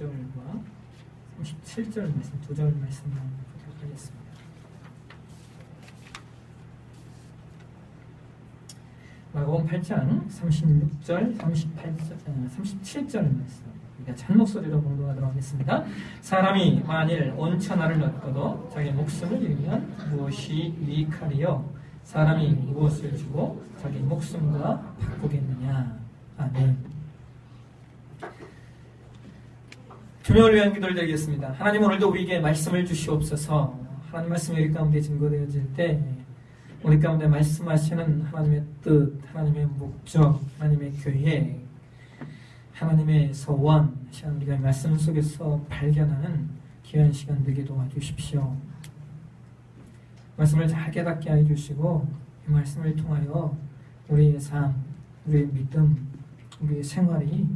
36절과 37절 말씀, 두 절 말씀만 보도록 하겠습니다. 마가복음 8장 36절, 37절 말씀. 우리가 찬 목소리로 공동하도록 하겠습니다. 사람이 만일 온 천하를 얻고도 자기 목숨을 잃으면 무엇이 유익하리요? 사람이 무엇을 주고 자기 목숨과 바꾸겠느냐? 아멘. 조명을 위한 기도를 드리겠습니다. 하나님, 오늘도 우리에게 말씀을 주시옵소서. 하나님 말씀이 우리 가운데 증거되어질 때 우리 가운데 말씀하시는 하나님의 뜻, 하나님의 목적, 하나님의 계획, 하나님의 소원, 시간 우리가 말씀 속에서 발견하는 귀한 시간 되게 도와주십시오. 말씀을 잘 깨닫게 해주시고 이 말씀을 통하여 우리의 삶, 우리의 믿음, 우리의 생활이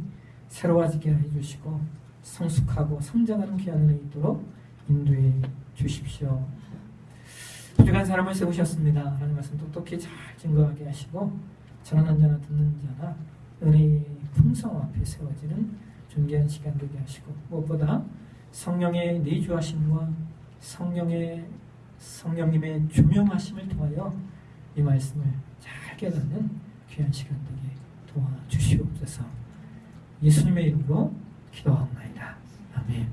새로워지게 해주시고 성숙하고 성장하는 귀한 은혜 있도록 인도해 주십시오. 부족한 사람을 세우셨습니다. 하나님 말씀 똑똑히 잘 증거하게 하시고 전하는 자나 듣는 자나 은혜의 풍성 앞에 세워지는 존귀한 시간 되게 하시고 무엇보다 성령의 내주하심과 성령님의 조명하심을 통하여 이 말씀을 잘 깨닫는 귀한 시간 되게 도와주시옵소서. 예수님의 이름으로 기도하옵나이다. 아멘.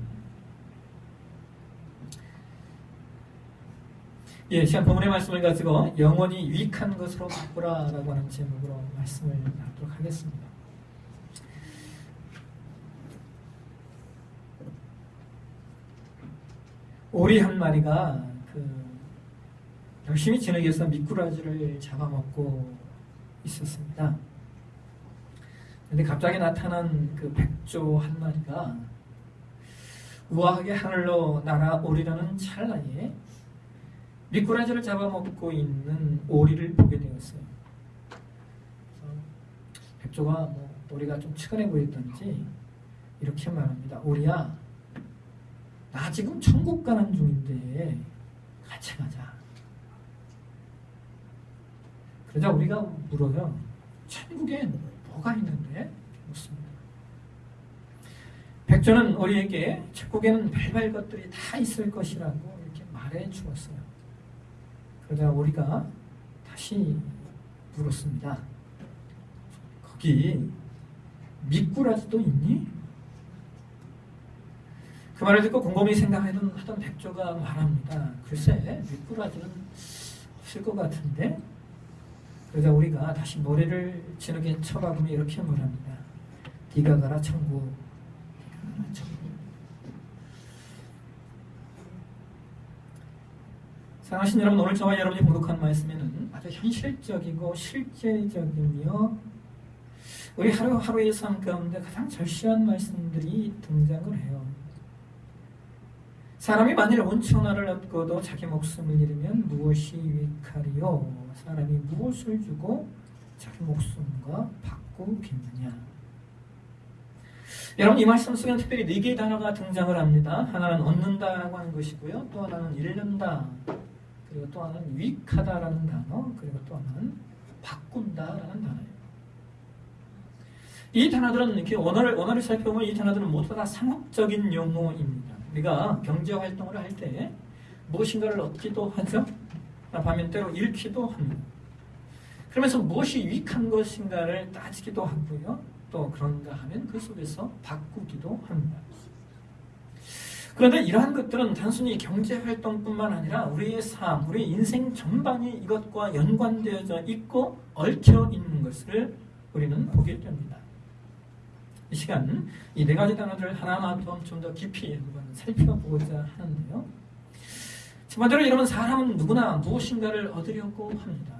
예, 시간 본문의 말씀을 가지고 영원히 유익한 것으로 바꾸라라고 하는 제목으로 말씀을 나누도록 하겠습니다. 오리 한 마리가 열심히 지내기 위해서 미꾸라지를 잡아먹고 있었습니다. 그런데 갑자기 나타난 그 백조 한 마리가 우아하게 하늘로 날아오리려는 찰나에 미꾸라지를 잡아먹고 있는 오리를 보게 되었어요. 백조가 오리가 좀 측은해 보였던지 이렇게 말합니다. 오리야, 나 지금 천국 가는 중인데 같이 가자. 그러자 우리가 물어요. 천국엔 뭐가 있는데? 묻습니다. 백조는 우리에게 천국에는 별별 것들이 다 있을 것이라고 이렇게 말해 주었어요. 그러자 우리가 다시 물었습니다. 거기 미꾸라지도 있니? 그 말을 듣고 곰곰이 생각하던 백조가 말합니다. 글쎄, 미꾸라지는 없을 것 같은데? 그러자 우리가 다시 모래를 지르게 쳐박으며 이렇게 말합니다. 네가 가라 천국. 네가 가라 천국. 사랑하신 여러분, 오늘 저와 여러분이 공독한 말씀에는 아주 현실적이고 실제적이며 우리 하루하루의 삶 가운데 가장 절실한 말씀들이 등장을 해요. 사람이 만일 온 천하를 얻고도 자기 목숨을 잃으면 무엇이 유익하리요? 사람이 무엇을 주고 자기 목숨과 바꾸겠느냐? 여러분, 이 말씀 속에는 특별히 4개의 단어가 등장을 합니다. 하나는 얻는다라고 하는 것이고요. 또 하나는 잃는다. 그리고 또 하나는 유익하다라는 단어. 그리고 또 하나는 바꾼다라는 단어예요. 이 단어들은 이렇게 언어를 살펴보면 이 단어들은 모두 다 상업적인 용어입니다. 우리가 경제 활동을 할 때 무엇인가를 얻기도 하죠. 반면 때로 잃기도 합니다. 그러면서 무엇이 유익한 것인가를 따지기도 하고요. 또 그런가 하면 그 속에서 바꾸기도 합니다. 그런데 이러한 것들은 단순히 경제 활동뿐만 아니라 우리의 삶, 우리의 인생 전반이 이것과 연관되어져 있고 얽혀 있는 것을 우리는 보게 됩니다. 이 시간 이 4가지 단어들을 하나하나 좀 더 깊이 한번 살펴보고자 하는데요. 첫 번째로 여러분, 사람은 누구나 무엇인가를 얻으려고 합니다.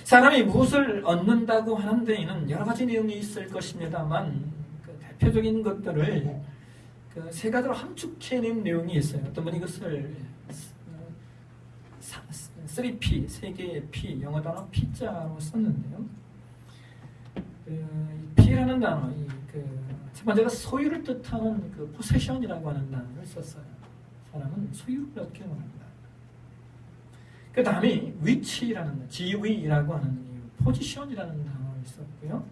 사람이 무엇을 얻는다고 하는 데에는 여러 가지 내용이 있을 것입니다만 그 대표적인 것들을 그 3가지로 함축해낸 내용이 있어요. 어떤 분이 이것을 3P, 3개의 P, 영어 단어 P자로 썼는데요. P라는 단어, 첫 번째가 소유를 뜻하는 그 possession이라고 하는 단어를 썼어요. 사람은 소유를 얻게 원합니다. 그 다음에 위치라는, 지위라고 하는 position이라는 단어를 썼고요.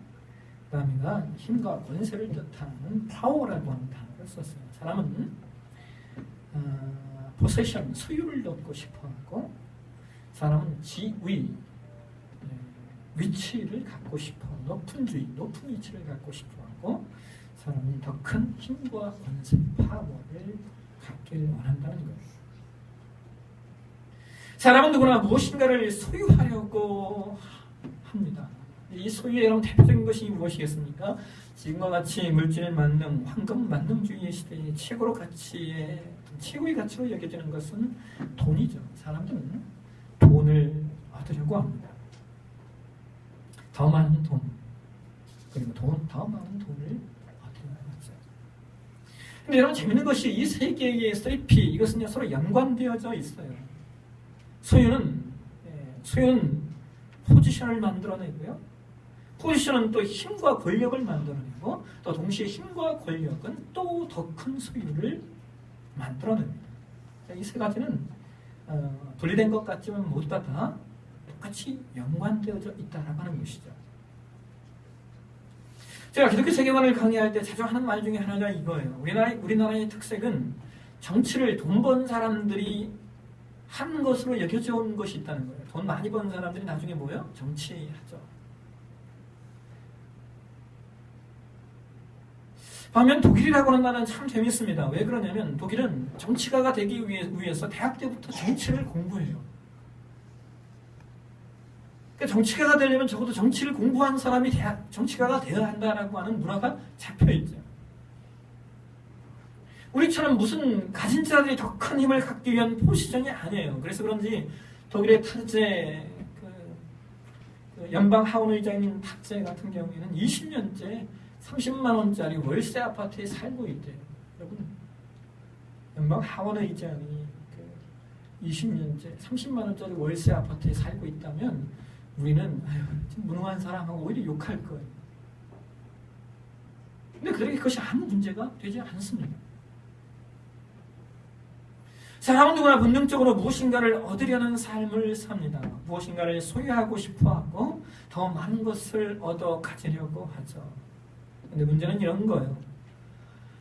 그 다음에가 힘과 권세를 뜻하는 파워라고 하는 단어를 썼어요. 사람은 포세션, 소유를 얻고 싶어하고, 사람은 지위, 위치를 갖고 싶어, 높은 주의, 높은 위치를 갖고 싶어하고, 사람은 더 큰 힘과 권세, 파워를 갖길 원한다는 거예요. 사람은 누구나 무엇인가를 소유하려고 합니다. 이 소유의 여러분 대표적인 것이 무엇이겠습니까? 지금과 같이 물질 만능, 황금 만능주의의 시대에 최고의 가치로 여겨지는 것은 돈이죠. 사람들은 돈을 얻으려고 합니다. 더 많은 돈, 그리고 더 많은 돈을 얻으려고 하죠. 근데 여러분 재밌는 것이 이 세 개의 3P, 이것은 서로 연관되어져 있어요. 소유는 포지션을 만들어내고요. 포지션은 또 힘과 권력을 만들어내고, 또 동시에 힘과 권력은 또 더 큰 소유를 만들어냅니다. 이 세 가지는 분리된 것 같지만 모두 다 똑같이 연관되어져 있다라고 하는 것이죠. 제가 기독교 세계관을 강의할 때 자주 하는 말 중에 하나가 이거예요. 우리나라의 특색은 정치를 돈 번 사람들이 한 것으로 여겨져 온 것이 있다는 거예요. 돈 많이 번 사람들이 나중에 뭐예요? 정치하죠. 반면 독일이라고 하는 나라는 참 재밌습니다. 왜 그러냐면 독일은 정치가가 되기 위해서 대학 때부터 정치를 공부해요. 그러니까 정치가가 되려면 적어도 정치를 공부한 사람이 정치가가 되어야 한다라고 하는 문화가 잡혀있죠. 우리처럼 무슨 가진 자들이 더 큰 힘을 갖기 위한 포지션이 아니에요. 그래서 그런지 독일의 타르제 연방 하원 의장인 타르제 같은 경우에는 20년째 30만 원짜리 월세 아파트에 살고 있대요. 여러분, 연방 하원 의장이 20년째 30만 원짜리 월세 아파트에 살고 있다면 우리는 무능한 사람하고 오히려 욕할 거예요. 근데 그것이 아무 문제가 되지 않습니다. 사람은 누구나 본능적으로 무엇인가를 얻으려는 삶을 삽니다. 무엇인가를 소유하고 싶어하고 더 많은 것을 얻어 가지려고 하죠. 근데 문제는 이런 거예요.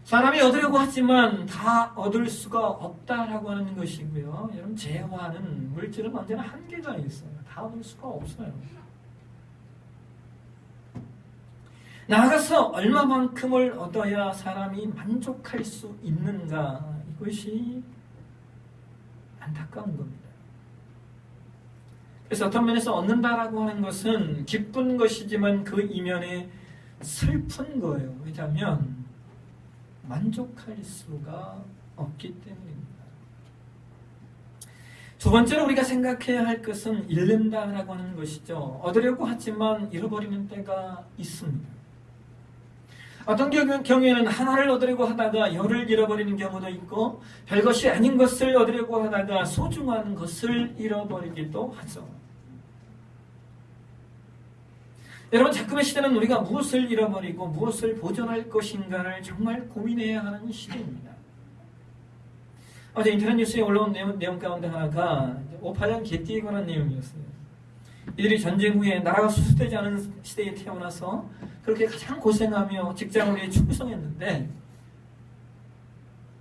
사람이 얻으려고 하지만 다 얻을 수가 없다라고 하는 것이고요. 여러분, 재화는 물질은 언제나 한계가 있어요. 다 얻을 수가 없어요. 나아가서 얼마만큼을 얻어야 사람이 만족할 수 있는가, 이것이 안타까운 겁니다. 그래서 어떤 면에서 얻는다라고 하는 것은 기쁜 것이지만 그 이면에 슬픈 거예요. 왜냐하면 만족할 수가 없기 때문입니다. 두 번째로 우리가 생각해야 할 것은 잃는다라고 하는 것이죠. 얻으려고 하지만 잃어버리는 때가 있습니다. 어떤 경우에는 하나를 얻으려고 하다가 열을 잃어버리는 경우도 있고, 별것이 아닌 것을 얻으려고 하다가 소중한 것을 잃어버리기도 하죠. 여러분, 지금의 시대는 우리가 무엇을 잃어버리고 무엇을 보존할 것인가를 정말 고민해야 하는 시대입니다. 어제 인터넷 뉴스에 올라온 내용 가운데 하나가 5.8년 개띠에 관한 내용이었어요. 이들이 전쟁 후에 나라가 수습되지 않은 시대에 태어나서 그렇게 가장 고생하며 직장을 위해 충성했는데,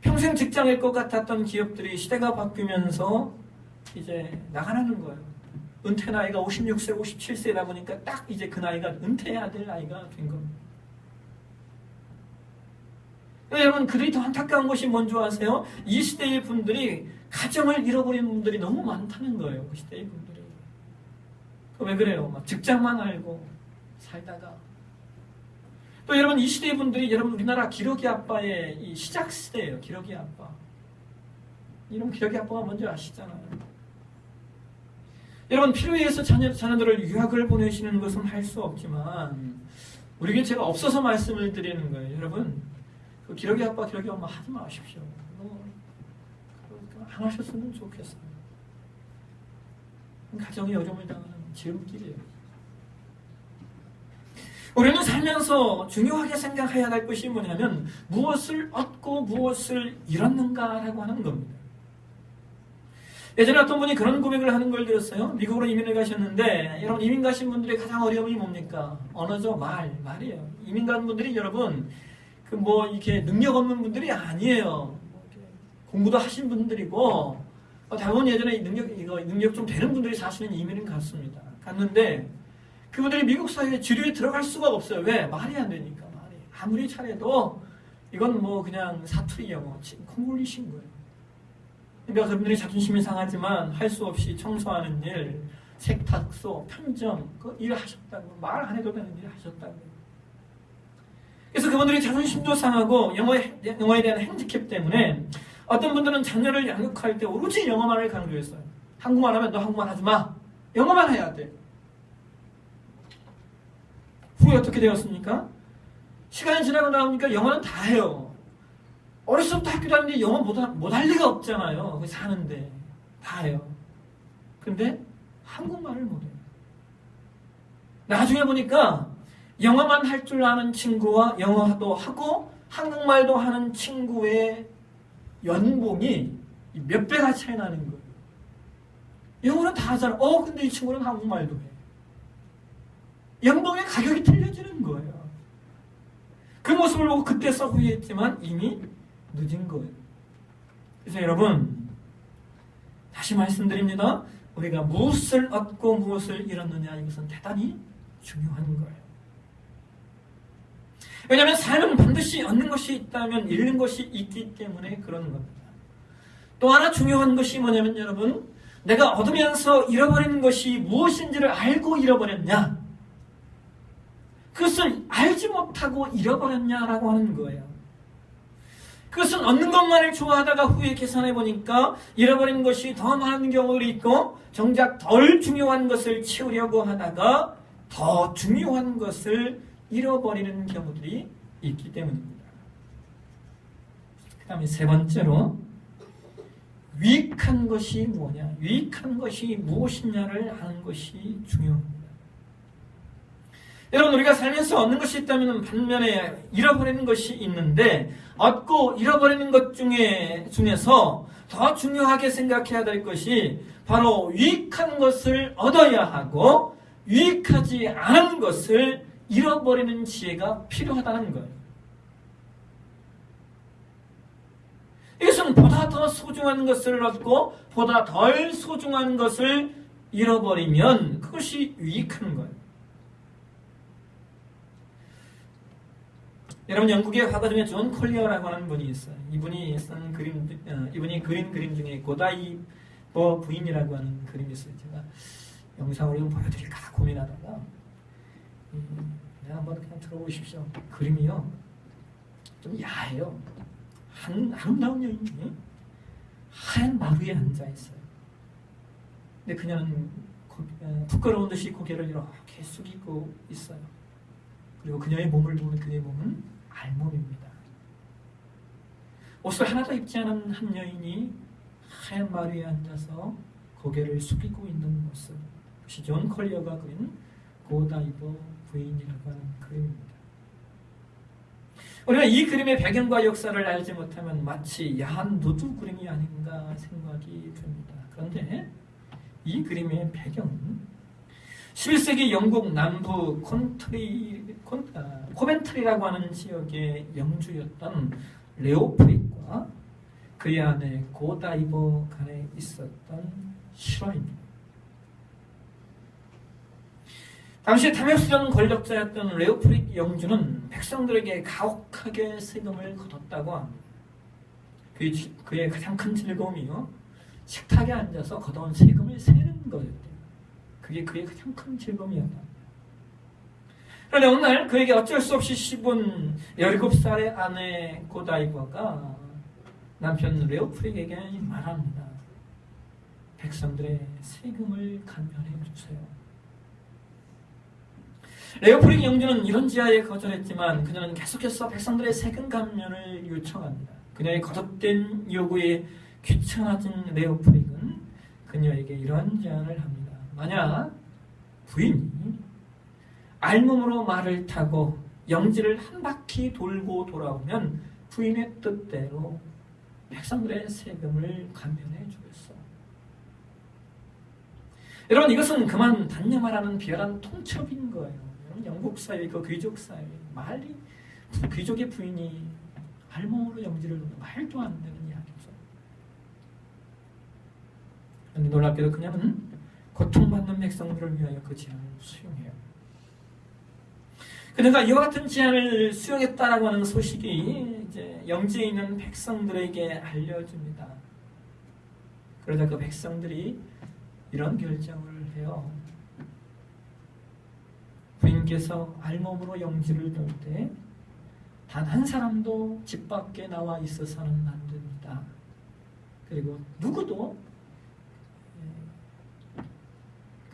평생 직장일 것 같았던 기업들이 시대가 바뀌면서 이제 나가라는 거예요. 은퇴 나이가 56세, 57세다 보니까 딱 이제 그 나이가 은퇴해야 될 나이가 된 겁니다. 여러분, 그들이 더 안타까운 것이 뭔지 아세요? 이 시대의 분들이 가정을 잃어버린 분들이 너무 많다는 거예요. 그 시대의 분들이. 왜 그래요? 막 직장만 알고 살다가. 또 여러분, 이 시대의 분들이, 여러분, 우리나라 기러기 아빠의 이 시작 시대예요. 기러기 아빠. 이런 기러기 아빠가 뭔지 아시잖아요. 여러분, 필요에 의해서 자녀들을 유학을 보내시는 것은 할 수 없지만 우리에게 제가 없어서 말씀을 드리는 거예요. 여러분, 그 기러기 아빠, 기러기 엄마 하지 마십시오. 안 하셨으면 좋겠어요. 가정이 어려움을 당하는 지름길이에요. 우리는 살면서 중요하게 생각해야 할 것이 뭐냐면 무엇을 얻고 무엇을 잃었는가라고 하는 겁니다. 예전에 어떤 분이 그런 고백을 하는 걸 들었어요. 미국으로 이민을 가셨는데, 여러분 이민 가신 분들의 가장 어려움이 뭡니까? 언어죠. 말이에요. 이민 간 분들이 여러분 이렇게 능력 없는 분들이 아니에요. 공부도 하신 분들이고, 대부분 예전에 능력 좀 되는 분들이 사실은 이민을 갔는데, 그분들이 미국 사회에 주류에 들어갈 수가 없어요. 왜? 말이 안 되니까. 아무리 잘해도 이건 그냥 사투리 영어, 콩글리시인 거예요. 그러니까 그분들이 자존심이 상하지만 할 수 없이 청소하는 일, 세탁소, 편점, 그 일 하셨다고. 말 안 해도 되는 일 하셨다고. 그래서 그분들이 자존심도 상하고 영어에 대한 핸디캡 때문에 어떤 분들은 자녀를 양육할 때 오로지 영어만을 강조했어요. 한국말 하면 너 한국말 하지 마. 영어만 해야 돼. 후에 어떻게 되었습니까? 시간이 지나고 나오니까 영어는 다 해요. 어렸을 때부터 학교 다니는데 영어 못할 리가 없잖아요. 거기 사는데. 다 해요. 근데 한국말을 못해요. 나중에 보니까 영어만 할 줄 아는 친구와 영어도 하고 한국말도 하는 친구의 연봉이 몇 배가 차이 나는 거예요. 영어는 다 하잖아. 근데 이 친구는 한국말도 해. 연봉의 가격이 틀려지는 거예요. 그 모습을 보고 그때서 후회했지만 이미 늦은 거예요. 그래서 여러분, 다시 말씀드립니다. 우리가 무엇을 얻고 무엇을 잃었느냐, 이것은 대단히 중요한 거예요. 왜냐하면 삶은 반드시 얻는 것이 있다면 잃는 것이 있기 때문에 그런 겁니다. 또 하나 중요한 것이 뭐냐면 여러분, 내가 얻으면서 잃어버리는 것이 무엇인지를 알고 잃어버렸냐, 그것을 알지 못하고 잃어버렸냐라고 하는 거예요. 그것은 얻는 것만을 좋아하다가 후에 계산해 보니까 잃어버린 것이 더 많은 경우도 있고, 정작 덜 중요한 것을 채우려고 하다가 더 중요한 것을 잃어버리는 경우들이 있기 때문입니다. 그 다음에 세 번째로, 유익한 것이 뭐냐, 유익한 것이 무엇이냐를 아는 것이 중요합니다. 여러분, 우리가 살면서 얻는 것이 있다면 반면에 잃어버리는 것이 있는데, 얻고 잃어버리는 것 중에서 더 중요하게 생각해야 될 것이 바로 유익한 것을 얻어야 하고 유익하지 않은 것을 잃어버리는 지혜가 필요하다는 거예요. 이것은 보다 더 소중한 것을 얻고 보다 덜 소중한 것을 잃어버리면 그것이 유익한 거예요. 여러분, 영국의 화가 중에 존 콜리어라고 하는 분이 있어요. 이분이 그린 그림 중에 고다이버 부인이라고 하는 그림이 있어요. 제가 영상으로 좀 보여드릴까 고민하다가 한번 그냥 들어보십시오. 그림이요, 좀 야해요. 아름다운 여인이 하얀 마루에 앉아 있어요. 근데 그녀는 부끄러운 듯이 고개를 이렇게 숙이고 있어요. 그리고 그녀의 몸을 보면 그녀의 몸은 알몸입니다. 옷을 하나도 입지 않은 한 여인이 하얀 마루에 앉아서 고개를 숙이고 있는 모습, 그것이 존 컬리어가 그린 고다이버 부인이라고 하는 그림입니다. 우리가 이 그림의 배경과 역사를 알지 못하면 마치 야한 누드 그림이 아닌가 생각이 듭니다. 그런데 이 그림의 배경은 11세기 영국 남부 코벤트리라고 하는 지역의 영주였던 레오프릭과 그의 아내 고다이버 간에 있었던 실화입니다. 당시 탐욕스러운 권력자였던 레오프릭 영주는 백성들에게 가혹하게 세금을 거뒀다고 합니다. 그의 가장 큰 즐거움이요, 식탁에 앉아서 걷어온 세금을 세는 거였대요. 그게 그의 가장 큰 즐거움이었다. 그런데 어느 날 그에게 어쩔 수 없이 씹은 17살의 아내 고다이버가 남편 레오프릭에게 말합니다. 백성들의 세금을 감면해 주세요. 레오프릭 영주는 이런 지하에 거절했지만 그녀는 계속해서 백성들의 세금 감면을 요청합니다. 그녀의 거듭된 요구에 귀찮아진 레오프릭은 그녀에게 이런 제안을 합니다. 만약 부인이 알몸으로 말을 타고 영지를 한 바퀴 돌고 돌아오면 부인의 뜻대로 백성들의 세금을 감면해 주겠어. 여러분 이것은 그만 단념하라는 비열한 통첩인 거예요. 영국 사회, 그 귀족 사회, 말이 귀족의 부인이 알몸으로 영지를 놓는 말도 안 되는 이야기죠. 그런데 놀랍게도 그녀는 고통받는 백성들을 위하여 그 제안을 수용해요. 그러니까 이와 같은 제안을 수용했다라고 하는 소식이 이제 영지에 있는 백성들에게 알려집니다. 그러자 그 백성들이 이런 결정을 해요. 부인께서 알몸으로 영지를 놓을 때 단 한 사람도 집 밖에 나와 있어서는 안 됩니다. 그리고 누구도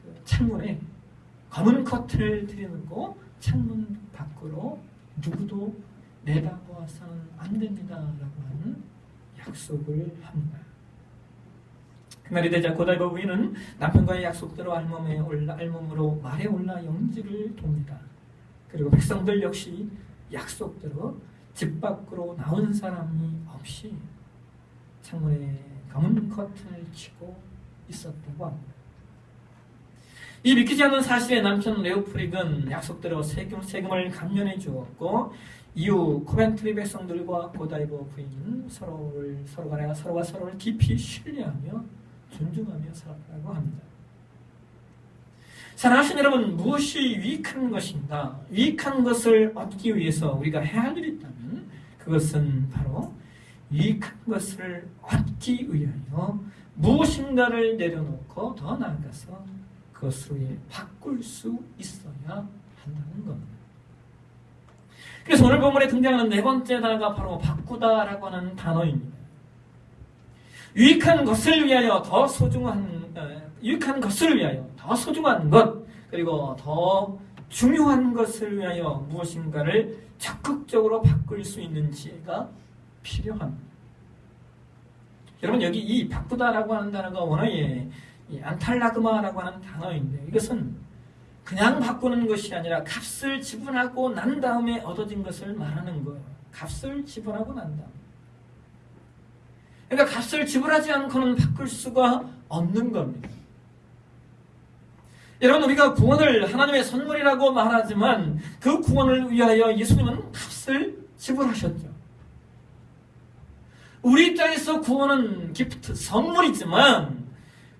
그 창문에 검은 커튼을 들여놓고 창문 밖으로 누구도 내다보아서는 안 됩니다. 라고 하는 약속을 합니다. 그날이 되자 고다이버 부인은 남편과의 약속대로 알몸으로 말에 올라 영지를 돕니다. 그리고 백성들 역시 약속대로 집 밖으로 나온 사람이 없이 창문에 검은 커튼을 치고 있었다고 합니다. 이 믿기지 않는 사실에 남편 레오프릭은 약속대로 세금을 감면해 주었고 이후 코벤트리 백성들과 고다이버 부인은 서로가 서로를 깊이 신뢰하며 존중하며 살았다고 합니다. 사랑하신 여러분, 무엇이 유익한 것인가? 유익한 것을 얻기 위해서 우리가 해야 할 일이 있다면 그것은 바로 유익한 것을 얻기 위하여 무엇인가를 내려놓고 더 나아가서 그것을 위해 바꿀 수 있어야 한다는 겁니다. 그래서 오늘 본문에 등장하는 네 번째 단어가 바로 바꾸다라고 하는 단어입니다. 유익한 것을 위하여 더 소중한 것, 그리고 더 중요한 것을 위하여 무엇인가를 적극적으로 바꿀 수 있는 지혜가 필요합니다. 여러분 여기 이 바꾸다라고 하는 단어가 원어의 이 안탈라그마라고 하는 단어인데 이것은 그냥 바꾸는 것이 아니라 값을 지불하고 난 다음에 얻어진 것을 말하는 거예요. 값을 지불하고 난 다음. 그러니까 값을 지불하지 않고는 바꿀 수가 없는 겁니다. 여러분 우리가 구원을 하나님의 선물이라고 말하지만 그 구원을 위하여 예수님은 값을 지불하셨죠. 우리 입장에서 구원은 기프트, 선물이지만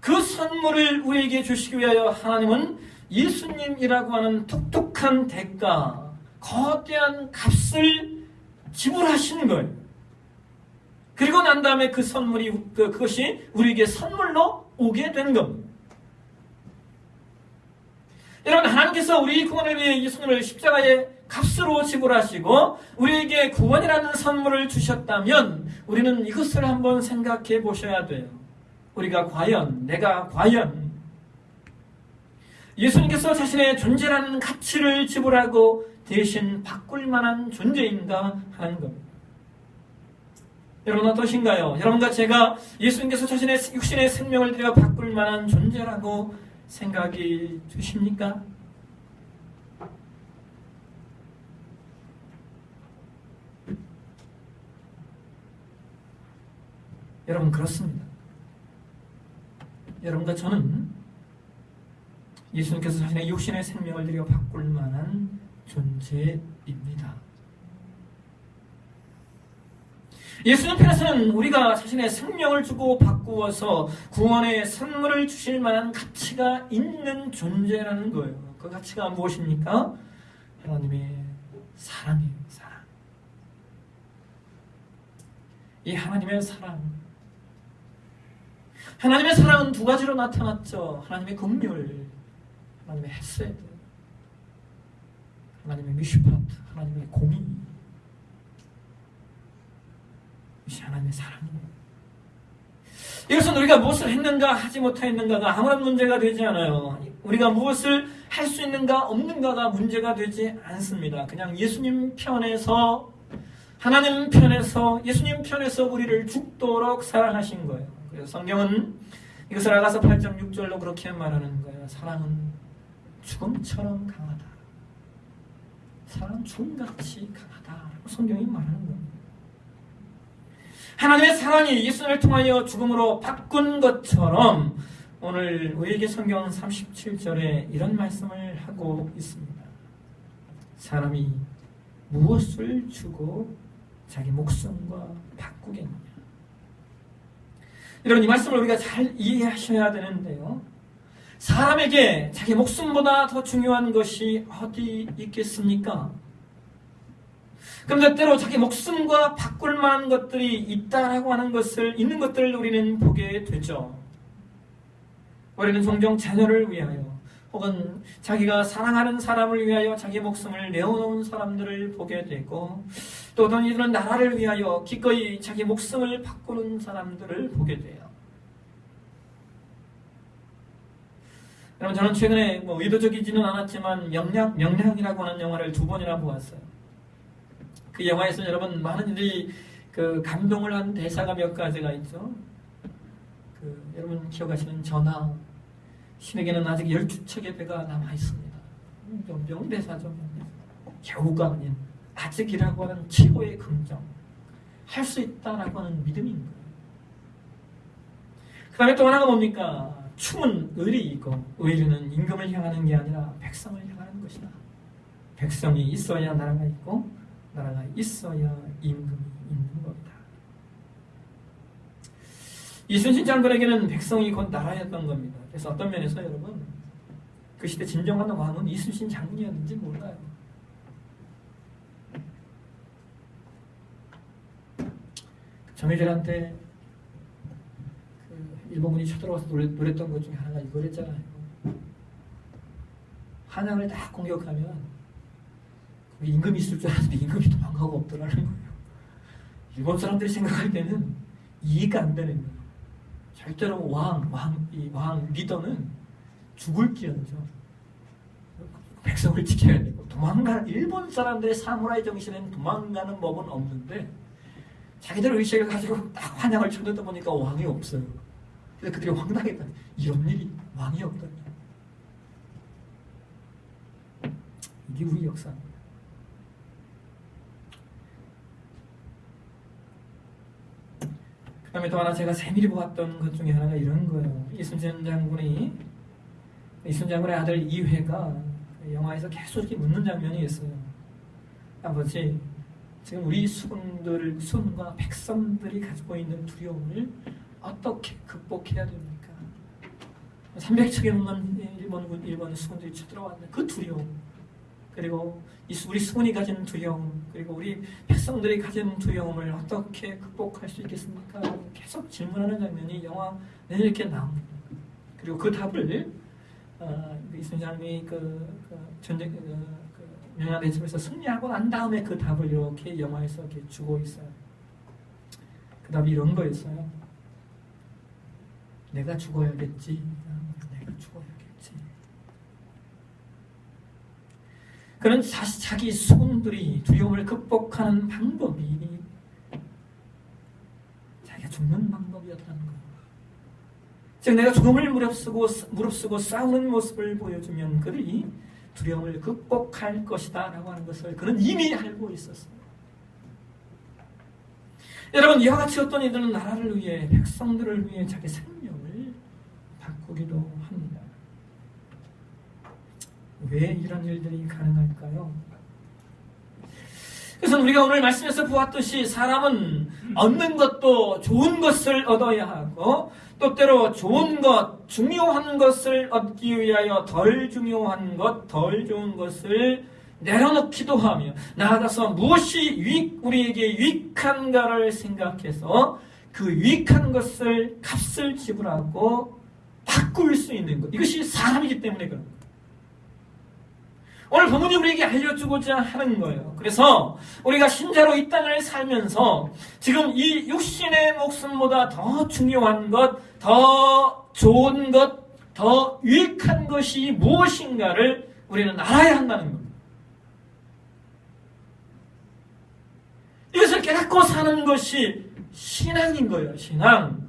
그 선물을 우리에게 주시기 위하여 하나님은 예수님이라고 하는 독특한 대가, 거대한 값을 지불하시는 거예요. 그리고 난 다음에 그 선물이, 그것이 우리에게 선물로 오게 된 겁니다. 여러분, 하나님께서 우리 구원을 위해 예수님을 십자가에 값으로 지불하시고 우리에게 구원이라는 선물을 주셨다면 우리는 이것을 한번 생각해 보셔야 돼요. 내가 과연 예수님께서 자신의 존재라는 가치를 지불하고 대신 바꿀 만한 존재인가 하는 겁니다. 여러분 어떠신가요? 여러분과 제가 예수님께서 자신의 육신의 생명을 들여 바꿀 만한 존재라고 생각이 드십니까? 여러분 그렇습니다. 여러분과 저는 예수님께서 자신의 육신의 생명을 들여 바꿀 만한 존재입니다. 예수님 편에서는 우리가 자신의 생명을 주고 바꾸어서 구원의 선물을 주실 만한 가치가 있는 존재라는 거예요. 그 가치가 무엇입니까? 하나님의 사랑이에요. 사랑. 이 하나님의 사랑. 하나님의 사랑은 두 가지로 나타났죠. 하나님의 긍휼, 하나님의 헤세드, 하나님의 미슈파트, 하나님의 공의. 이것이 하나님의 사랑입니다. 이것은 우리가 무엇을 했는가 하지 못했는가가 아무런 문제가 되지 않아요. 우리가 무엇을 할 수 있는가 없는가가 문제가 되지 않습니다. 그냥 예수님 편에서, 하나님 편에서, 예수님 편에서 우리를 죽도록 사랑하신 거예요. 그래서 성경은 이것을 아가서 8장 6절로 그렇게 말하는 거예요. 사랑은 죽음처럼 강하다. 사랑은 죽음같이 강하다. 성경이 말하는 겁니다. 하나님의 사랑이 예수님을 통하여 죽음으로 바꾼 것처럼 오늘 우리에게 성경 37절에 이런 말씀을 하고 있습니다. 사람이 무엇을 주고 자기 목숨과 바꾸겠느냐. 여러분, 이 말씀을 우리가 잘 이해하셔야 되는데요. 사람에게 자기 목숨보다 더 중요한 것이 어디 있겠습니까? 그런데 때로 자기 목숨과 바꿀 만한 것들이 있다라고 하는 것을, 있는 것들을 우리는 보게 되죠. 우리는 종종 자녀를 위하여 혹은 자기가 사랑하는 사람을 위하여 자기 목숨을 내어놓은 사람들을 보게 되고, 또 어떤 이들은 나라를 위하여 기꺼이 자기 목숨을 바꾸는 사람들을 보게 돼요. 여러분, 저는 최근에 의도적이지는 않았지만 명량이라고 하는 영화를 2번이나 보았어요. 그 영화에서 여러분 많은 이들이 그 감동을 한 대사가 몇 가지가 있죠. 여러분 기억하시는 전하, 신에게는 아직 12척의 배가 남아 있습니다. 명대사죠. 겨우가 아닌 아직이라고 하는 최고의 긍정, 할 수 있다라고 하는 믿음인 거예요. 그 다음에 또 하나가 뭡니까? 춤은 의리이고 의리는 임금을 향하는 게 아니라 백성을 향하는 것이다. 백성이 있어야 나라가 있고 나라가 있어야 임금이 있는 겁니다. 이순신 장군에게는 백성이 곧 나라였던 겁니다. 그래서 어떤 면에서 여러분, 그 시대 진정한 왕은 이순신 장군이었는지 몰라요. 정의들한테 일본군이 쳐들어와서 노랬던 것 중에 하나가 이거랬잖아요. 한양을 다 공격하면 거기 임금이 있을 줄 알았는데 임금이 도망가고 없더라는 거예요. 일본 사람들이 생각할 때는 이해가 안 되는 거예요. 절대로 왕 리더는 죽을지언정 백성을 지켜야 되고, 일본 사람들의 사무라이 정신에는 도망가는 법은 없는데 자기들 의식을 가지고 딱 환양을 쳐내다 보니까 왕이 없어요. 그래서 그들이 황당했다. 이런 일이 왕이 없다니. 이게 우리 역사입니다. 그 다음에 또 하나 제가 세밀히 보았던 것 중에 하나가 이런 거예요. 이순신 장군의 아들 이회가 영화에서 계속 이렇게 묻는 장면이 있어요. 아버지, 지금 우리 수군과 백성들이 가지고 있는 두려움을 어떻게 극복해야 됩니까? 300척에 넘는 일본 수군들이 쳐들어왔는 그 두려움, 그리고 우리 수군이 가진 두려움, 그리고 우리 백성들이 가진 두려움을 어떻게 극복할 수 있겠습니까? 계속 질문하는 장면이 영화 내내 이렇게 나옵니다. 그리고 그 답을 이순신 장군이 전쟁 명량대첩에서 승리하고 난 다음에 그 답을 이렇게 영화에서 이렇게 주고 있어요. 그 답이 이런 거였어요. 내가 죽어야겠지. 내가 죽어야겠지. 그런 자기 수군들이 두려움을 극복하는 방법이 자기가 죽는 방법이었다는 거예요. 즉 내가 죽음을 무릅쓰고 싸우는 모습을 보여주면 그들이 두려움을 극복할 것이다 라고 하는 것을 그는 이미 알고 있었어요. 여러분, 이와 같이 어떤 이들은 나라를 위해, 백성들을 위해 자기 생명을 바꾸기도 합니다. 왜 이런 일들이 가능할까요? 그래서 우리가 오늘 말씀에서 보았듯이 사람은 얻는 것도 좋은 것을 얻어야 하고, 또 때로 좋은 것, 중요한 것을 얻기 위하여 덜 중요한 것, 덜 좋은 것을 내려놓기도 하며, 나아가서 무엇이 우리에게 유익한가를 생각해서 그 유익한 것을 값을 지불하고 바꿀 수 있는 것, 이것이 사람이기 때문에 그런 거예요. 오늘 본문이 우리에게 알려주고자 하는 거예요. 그래서 우리가 신자로 이 땅을 살면서 지금 이 육신의 목숨보다 더 중요한 것, 더 좋은 것, 더 유익한 것이 무엇인가를 우리는 알아야 한다는 겁니다. 이것을 깨닫고 사는 것이 신앙인 거예요. 신앙.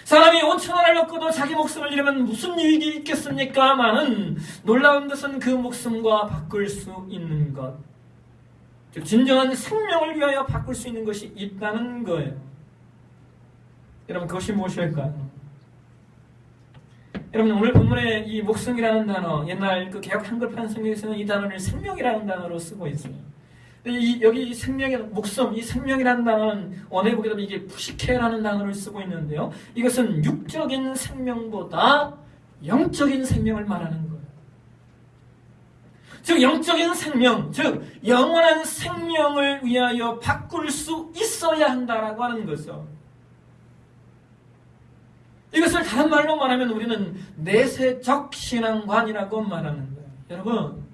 사람이 온 천하를 얻고도 자기 목숨을 잃으면 무슨 유익이 있겠습니까마는 놀라운 것은 그 목숨과 바꿀 수 있는 것, 즉 진정한 생명을 위하여 바꿀 수 있는 것이 있다는 거예요. 여러분, 그것이 무엇일까요? 여러분 오늘 본문에 이 목숨이라는 단어, 옛날 그 개역 한글판 성경에서는 이 단어를 생명이라는 단어로 쓰고 있어요. 여기 생명의 목숨, 이 생명이라는 단어는 언어에 보게 되면 이게 푸시케라는 단어를 쓰고 있는데요. 이것은 육적인 생명보다 영적인 생명을 말하는 거예요. 즉 영적인 생명, 즉 영원한 생명을 위하여 바꿀 수 있어야 한다라고 하는 것이죠. 이것을 다른 말로 말하면 우리는 내세적 신앙관이라고 말하는 거예요. 여러분,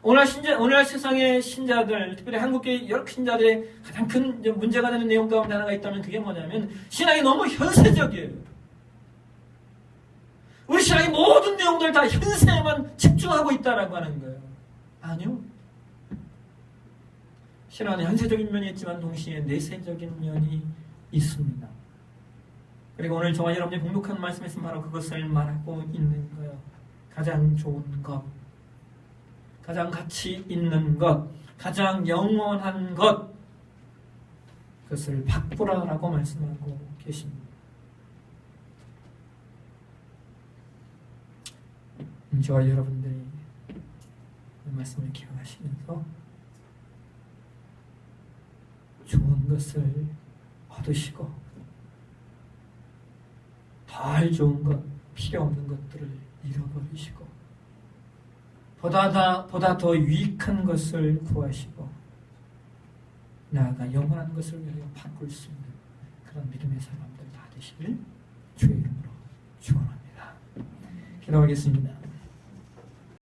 오늘날 세상의 신자들, 특별히 한국계 여러 신자들의 가장 큰 문제가 되는 내용 가운데 하나가 있다면 그게 뭐냐면 신앙이 너무 현세적이에요. 우리 신앙의 모든 내용들 다 현세에만 집중하고 있다라고 하는 거예요. 아니요. 신앙은 현세적인 면이 있지만 동시에 내세적인 면이 있습니다. 그리고 오늘 저와 여러분이 봉독한 말씀에서 바로 그것을 말하고 있는 거예요. 가장 좋은 것, 가장 가치 있는 것, 가장 영원한 것, 그것을 바꾸라라고 말씀하고 계십니다. 저와 여러분들이 이 말씀을 기억하시면서 좋은 것을 얻으시고 덜 좋은 것, 필요 없는 것들을 잃어버리시고 보다 더 유익한 것을 구하시고 나아가 영원한 것을 위하여 바꿀 수 있는 그런 믿음의 사람들 다 되시길 주의 이름으로 축원합니다. 기도하겠습니다.